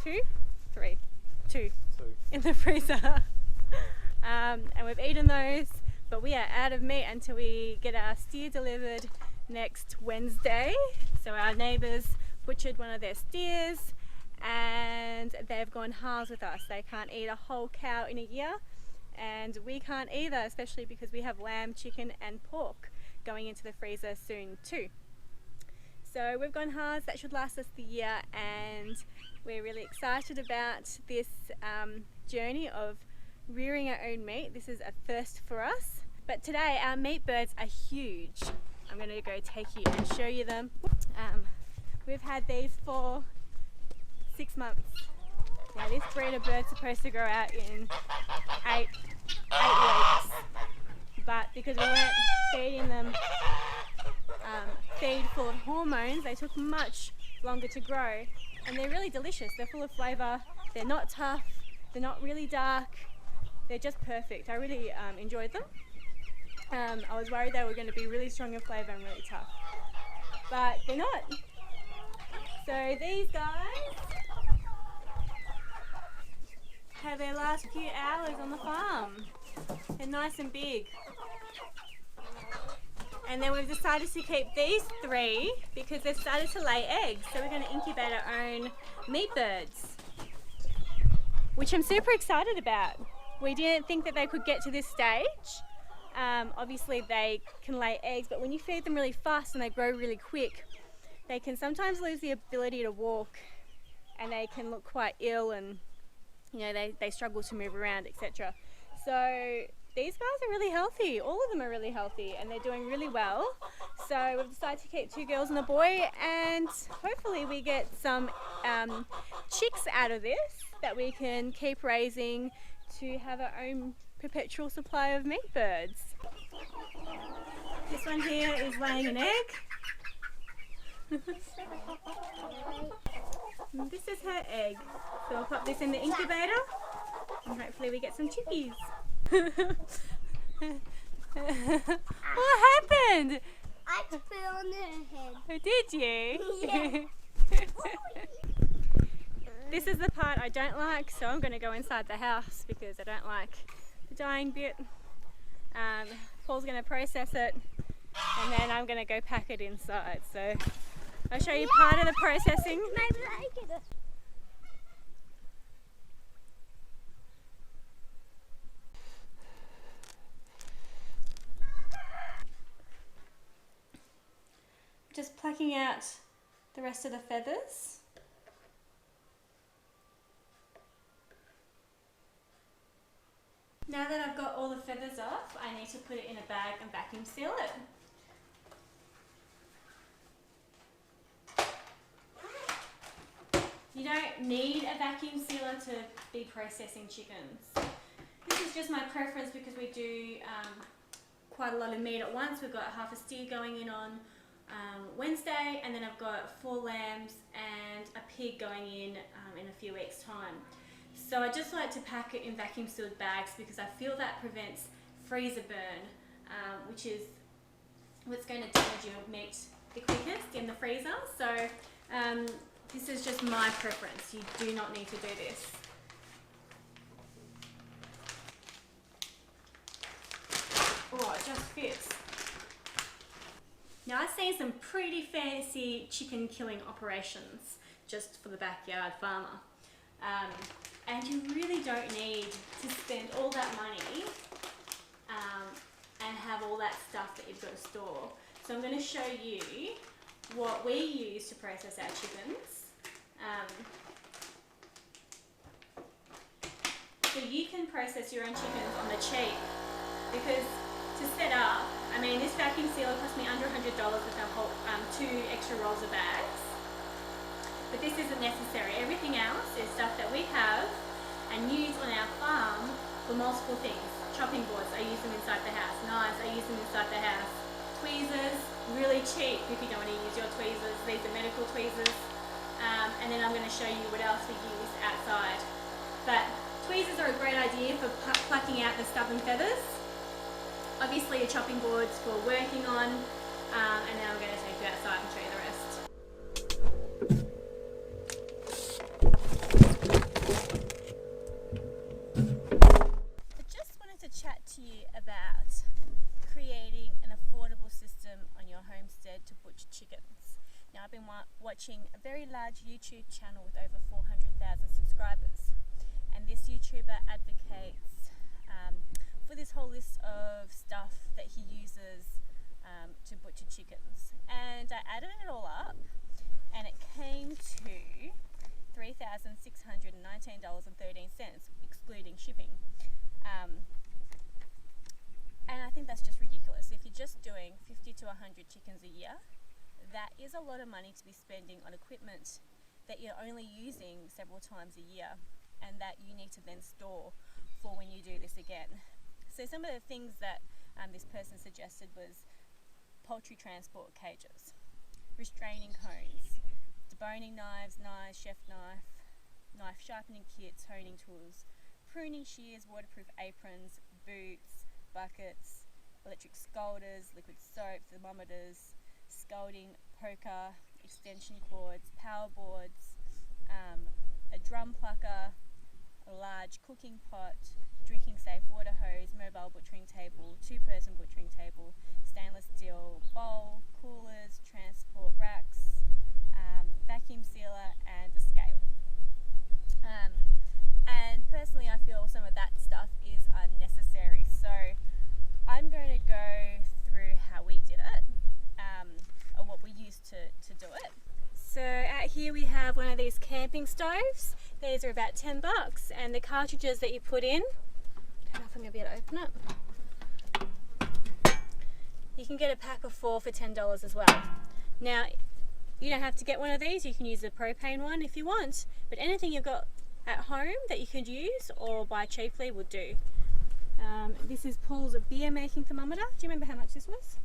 two in the freezer. And we've eaten those, but we are out of meat until we get our steer delivered next Wednesday. So our neighbours butchered one of their steers and they've gone halves with us. They can't eat a whole cow in a year, and we can't either, especially because we have lamb, chicken and pork going into the freezer soon too. So we've gone halves. That should last us the year, and we're really excited about this journey of rearing our own meat. This is a first for us. But today our meat birds are huge. I'm going to go take you and show you them. We've had these for 6 months. Now this breed of bird's supposed to grow out in 8 weeks. But because we weren't feeding them feed full of hormones, they took much longer to grow, and they're really delicious. They're full of flavour, they're not tough, they're not really dark, they're just perfect. I really enjoyed them. I was worried they were going to be really strong in flavour and really tough, but they're not. So these guys have their last few hours on the farm. They're nice and big. And then we've decided to keep these 3 because they've started to lay eggs. So we're going to incubate our own meat birds, which I'm super excited about. We didn't think that they could get to this stage. Obviously they can lay eggs, but when you feed them really fast and they grow really quick, they can sometimes lose the ability to walk, and they can look quite ill, and you know, they struggle to move around, etc. So these guys are really healthy. All of them are really healthy and they're doing really well. So we've decided to keep 2 girls and a boy, and hopefully we get some chicks out of this that we can keep raising to have our own perpetual supply of meat birds. This one here is laying an egg. This is her egg. So we'll pop this in the incubator and hopefully we get some chickies. What happened? I fell on her head. Oh, did you? This is the part I don't like, so I'm going to go inside the house because I don't like the dying bit. Paul's going to process it, and then I'm going to go pack it inside. So I'll show you part of the processing. Maybe I get it. Just plucking out the rest of the feathers. Now that I've got all the feathers off, I need to put it in a bag and vacuum seal it. You don't need a vacuum sealer to be processing chickens. This is just my preference because we do quite a lot of meat at once. We've got half a steer going in on Wednesday, and then I've got 4 lambs and a pig going in a few weeks' time. So I just like to pack it in vacuum sealed bags because I feel that prevents freezer burn, which is what's going to damage your meat the quickest in the freezer. So this is just my preference. You do not need to do this. Oh, it just fits. Now I've seen some pretty fancy chicken killing operations just for the backyard farmer. And you really don't need to spend all that money and have all that stuff that you've got to store. So I'm going to show you what we use to process our chickens. So you can process your own chickens on the cheap, because to set up, I mean, this vacuum sealer cost me under $100 with a whole 2 extra rolls of bags. But this isn't necessary. Everything else is stuff that we have and use on our farm for multiple things. Chopping boards, I use them inside the house. Knives, I use them inside the house. Tweezers, really cheap if you don't want to use your tweezers. These are medical tweezers. And then I'm going to show you what else we use outside. But tweezers are a great idea for plucking out the stubborn feathers. Obviously your chopping boards for working on, and then I'm going to take you outside and show you the rest. watching a very large YouTube channel with over 400,000 subscribers, and this YouTuber advocates for this whole list of stuff that he uses to butcher chickens. And I added it all up and it came to $3,619.13, excluding shipping. And I think that's just ridiculous. If you're just doing 50 to 100 chickens a year, that is a lot of money to be spending on equipment that you're only using several times a year and that you need to then store for when you do this again. So some of the things that this person suggested was poultry transport cages, restraining cones, deboning knives, chef knife, knife sharpening kits, honing tools, pruning shears, waterproof aprons, boots, buckets, electric scalders, liquid soap, thermometers, scalding poker, extension cords, power boards, a drum plucker, a large cooking pot, drinking safe water hose, mobile butchering table, two-person butchering table, stainless steel bowl, coolers, transport racks, vacuum sealer, and a scale. And personally I feel some of that stuff is unnecessary, so I'm going to go through how we did it, or what we used to do it. So out here we have one of these camping stoves. These are about $10, and the cartridges that you put in, I don't know if I'm going to be able to open it. You can get a pack of 4 for $10 as well. Now you don't have to get one of these, you can use the propane one if you want, but anything you've got at home that you could use or buy cheaply would do. This is Paul's beer making thermometer. Do you remember how much this was?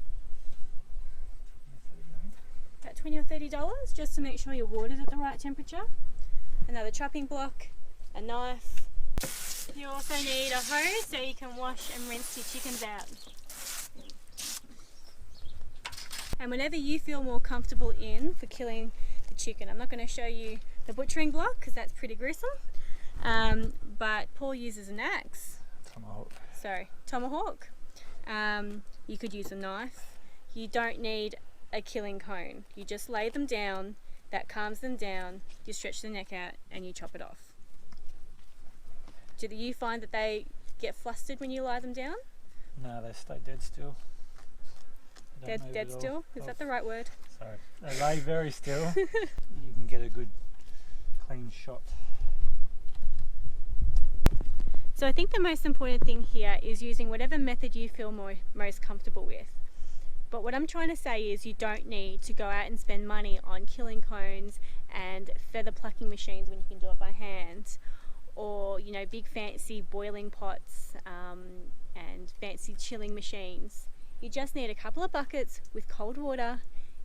About $20 or $30, just to make sure your water's at the right temperature. Another chopping block, a knife. You also need a hose so you can wash and rinse your chickens out. And whenever you feel more comfortable in for killing the chicken, I'm not going to show you the butchering block because that's pretty gruesome, but Paul uses an axe. Tomahawk. You could use a knife. You don't need a killing cone. You just lay them down, that calms them down, you stretch the neck out and you chop it off. Do you find that they get flustered when you lie them down? No, they stay dead still. Dead still? Is that the right word? Sorry. They lay very still. You can get a good clean shot. So I think the most important thing here is using whatever method you feel most comfortable with. But what I'm trying to say is you don't need to go out and spend money on killing cones and feather plucking machines when you can do it by hand, or big fancy boiling pots and fancy chilling machines. You just need a couple of buckets with cold water,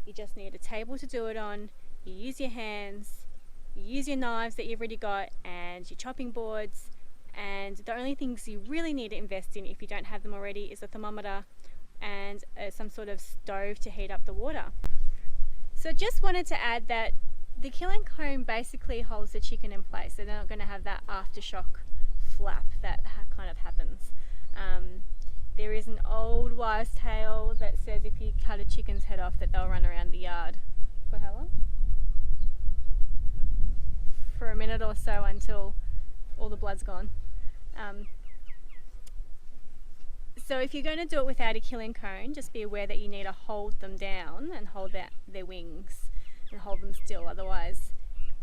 you just need a table to do it on, you use your hands, you use your knives that you've already got and your chopping boards, and the only things you really need to invest in if you don't have them already is a thermometer and some sort of stove to heat up the water. So just wanted to add that the killing cone basically holds the chicken in place, so they're not going to have that aftershock flap that kind of happens. There is an old wives' tale that says if you cut a chicken's head off that they'll run around the yard. For how long? For a minute or so until all the blood's gone. So if you're going to do it without a killing cone, just be aware that you need to hold them down and hold their wings and hold them still, otherwise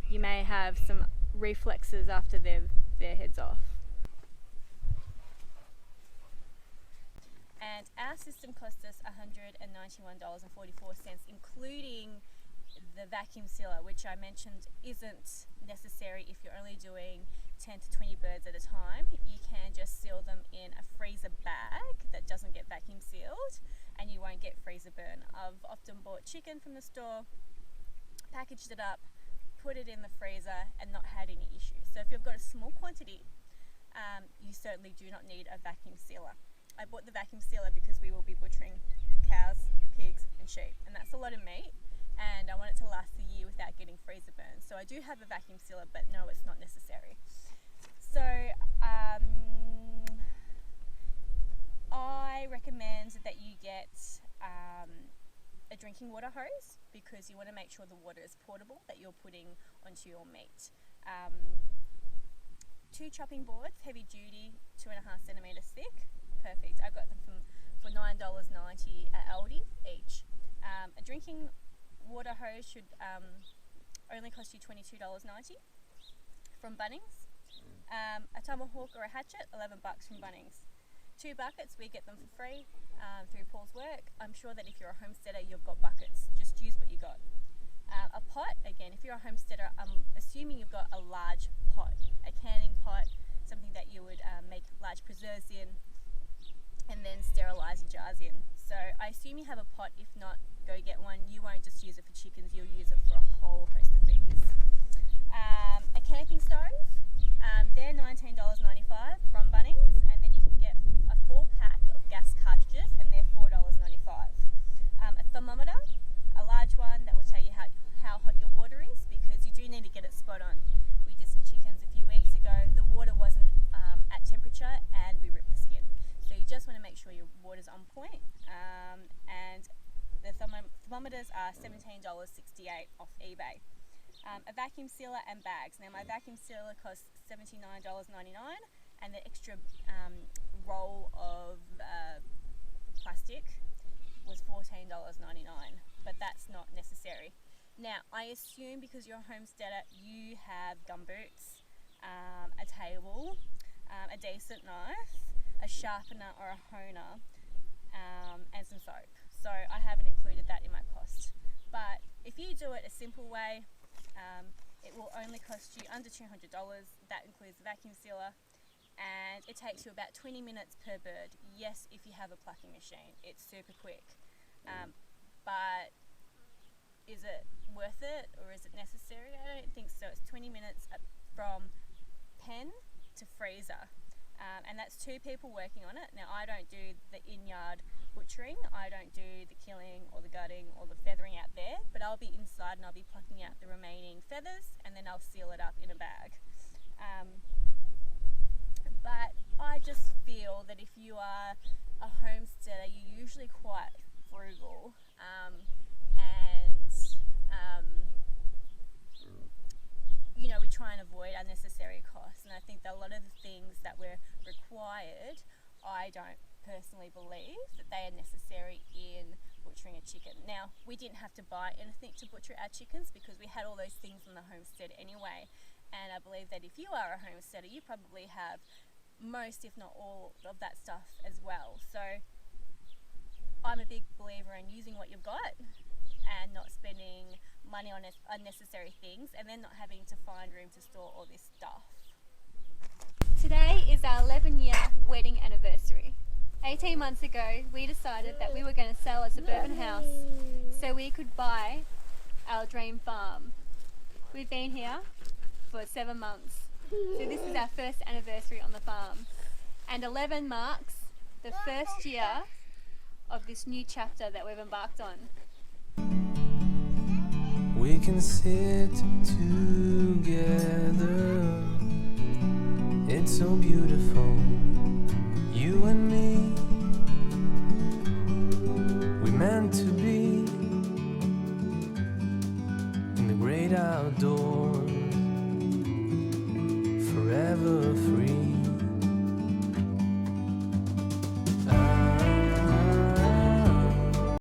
you may have some reflexes after their head's off. And our system cost us $191.44, including the vacuum sealer, which I mentioned isn't necessary if you're only doing 10 to 20 birds at a time. You can just seal them in a freezer bag that doesn't get vacuum sealed and you won't get freezer burn. I've often bought chicken from the store, packaged it up, put it in the freezer and not had any issues. So if you've got a small quantity, you certainly do not need a vacuum sealer. I bought the vacuum sealer because we will be butchering cows, pigs and sheep, and that's a lot of meat, and I want it to last a year without getting freezer burns. So I do have a vacuum sealer, but no, it's not necessary. So I recommend that you get a drinking water hose because you want to make sure the water is portable that you're putting onto your meat. 2 chopping boards, heavy duty, 2.5 centimetres thick, perfect. I got them for $9.90 at Aldi each. A drinking water hose should only cost you $22.90 from Bunnings. A tomahawk or a hatchet, $11 from Bunnings. 2 buckets, we get them for free through Paul's work. I'm sure that if you're a homesteader, you've got buckets. Just use what you got. A pot, again, if you're a homesteader, I'm assuming you've got a large pot, a canning pot, something that you would make large preserves in, and then sterilise your jars in. So I assume you have a pot. If not, go get one. You won't just use it for chickens, you'll use it for a whole host of things. A camping stove, they're $19.95 from Bunnings, and then you can get a 4-pack of gas cartridges, and they're $4.95. A thermometer, a large one that will tell you how hot your water is, because you do need to get it spot on. We did some chickens a few weeks ago, the water wasn't at temperature and we ripped the skin. So you just want to make sure your water's on point. And the thermometers are $17.68 off eBay. A vacuum sealer and bags. Now my vacuum sealer costs $79.99, and the extra roll of plastic was $14.99, but that's not necessary. Now I assume because you're a homesteader you have gumboots, a table, a decent knife, a sharpener or a honer, and some soap. So I haven't included that in my cost. But if you do it a simple way, it will only cost you under $200. That includes the vacuum sealer, and it takes you about 20 minutes per bird. Yes, if you have a plucking machine, it's super quick. But is it worth it, or is it necessary? I don't think so. It's 20 minutes from pen to freezer. And that's 2 people working on it. Now I don't do the in-yard butchering, I don't do the killing or the gutting or the feathering out there, but I'll be inside and I'll be plucking out the remaining feathers, and then I'll seal it up in a bag. But I just feel that if you are a homesteader, you're usually quite frugal, you know, we try and avoid unnecessary costs, and I think that a lot of the things that were required, I don't personally believe that they are necessary in butchering a chicken. Now, we didn't have to buy anything to butcher our chickens because we had all those things in the homestead anyway, and I believe that if you are a homesteader, you probably have most, if not all, of that stuff as well. So I'm a big believer in using what you've got and not spending money on unnecessary things, and then not having to find room to store all this stuff. Today is our 11-year wedding anniversary. 18 months ago, we decided that we were going to sell a suburban house so we could buy our dream farm. We've been here for 7 months, so this is our first anniversary on the farm, and 11 marks the first year of this new chapter that we've embarked on. We can sit together, it's so beautiful.